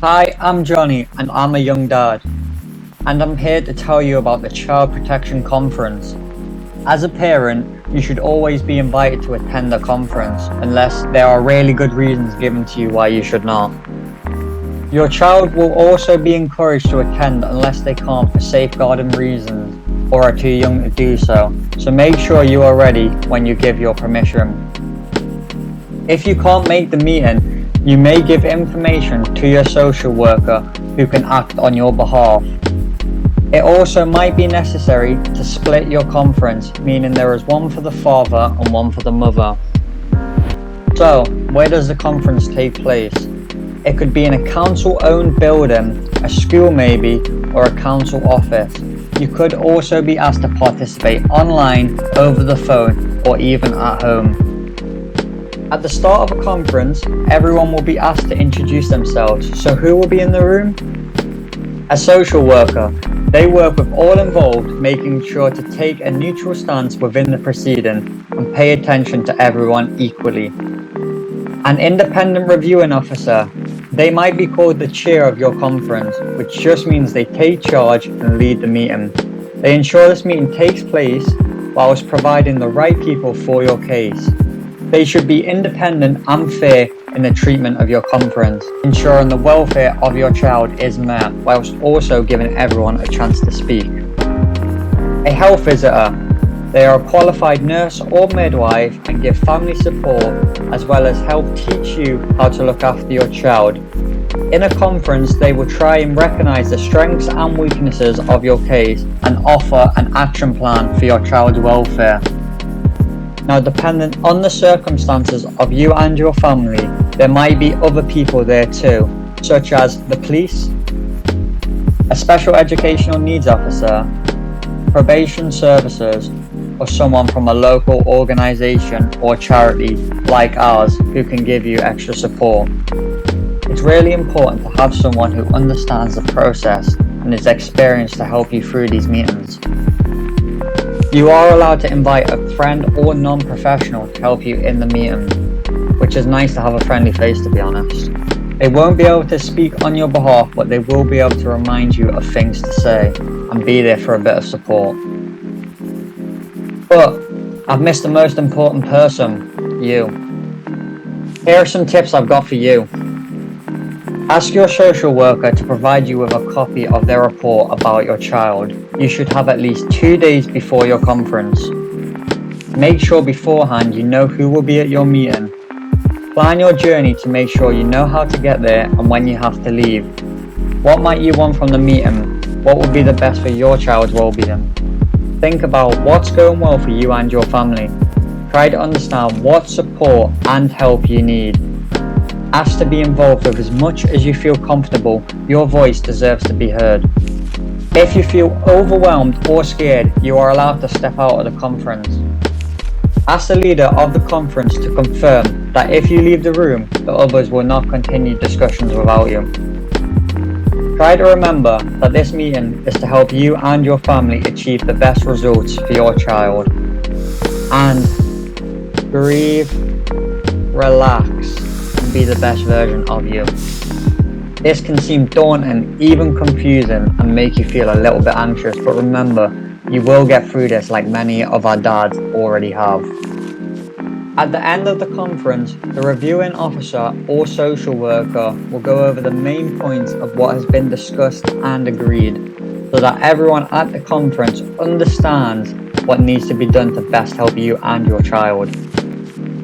Hi, I'm Johnny and I'm a young dad, and I'm here to tell you about the Child Protection Conference. As a parent, you should always be invited to attend the conference unless there are really good reasons given to you why you should not. Your child will also be encouraged to attend unless they can't for safeguarding reasons or are too young to do so, so make sure you are ready when you give your permission. If you can't make the meeting, you may give information to your social worker who can act on your behalf. It also might be necessary to split your conference, meaning there is one for the father and one for the mother. So, where does the conference take place? It could be in a council-owned building, a school maybe, or a council office. You could also be asked to participate online, over the phone, or even at home. At the start of a conference, everyone will be asked to introduce themselves. So who will be in the room? A social worker. They work with all involved, making sure to take a neutral stance within the proceeding and pay attention to everyone equally. An independent reviewing officer. They might be called the chair of your conference, which just means they take charge and lead the meeting. They ensure this meeting takes place whilst providing the right people for your case. They should be independent and fair in the treatment of your conference, ensuring the welfare of your child is met, whilst also giving everyone a chance to speak. A health visitor. They are a qualified nurse or midwife and give family support, as well as help teach you how to look after your child. In a conference, they will try and recognise the strengths and weaknesses of your case and offer an action plan for your child's welfare. Now, dependent on the circumstances of you and your family, there might be other people there too, such as the police, a special educational needs officer, probation services, or someone from a local organisation or charity like ours who can give you extra support. It's really important to have someone who understands the process and is experienced to help you through these meetings. You are allowed to invite a friend or non-professional to help you in the meeting, which is nice to have a friendly face, to be honest. They won't be able to speak on your behalf, but they will be able to remind you of things to say and be there for a bit of support. But I've missed the most important person, you. Here are some tips I've got for you. Ask your social worker to provide you with a copy of their report about your child. You should have at least 2 days before your conference. Make sure beforehand you know who will be at your meeting. Plan your journey to make sure you know how to get there and when you have to leave. What might you want from the meeting? What will be the best for your child's well-being? Think about what's going well for you and your family. Try to understand what support and help you need. Ask to be involved with as much as you feel comfortable. Your voice deserves to be heard. If you feel overwhelmed or scared, you are allowed to step out of the conference. Ask the leader of the conference to confirm that if you leave the room, the others will not continue discussions without you. Try to remember that this meeting is to help you and your family achieve the best results for your child. And breathe, relax, and be the best version of you. This can seem daunting, even confusing, and make you feel a little bit anxious, but remember, you will get through this like many of our dads already have. At the end of the conference, the reviewing officer or social worker will go over the main points of what has been discussed and agreed, so that everyone at the conference understands what needs to be done to best help you and your child.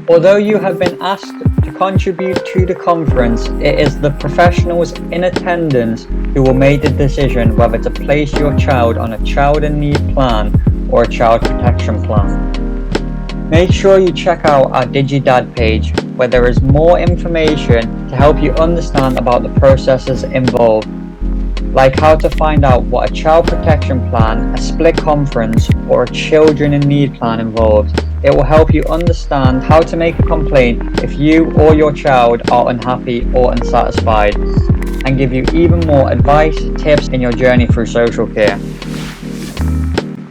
Although you have been asked to contribute to the conference, it is the professionals in attendance who will make the decision whether to place your child on a child in need plan or a child protection plan. Make sure you check out our DigiDad page, where there is more information to help you understand about the processes involved, like how to find out what a child protection plan, a split conference, or a children in need plan involves. It will help you understand how to make a complaint if you or your child are unhappy or unsatisfied, and give you even more advice, tips in your journey through social care.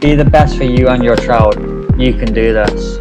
Be the best for you and your child. You can do this.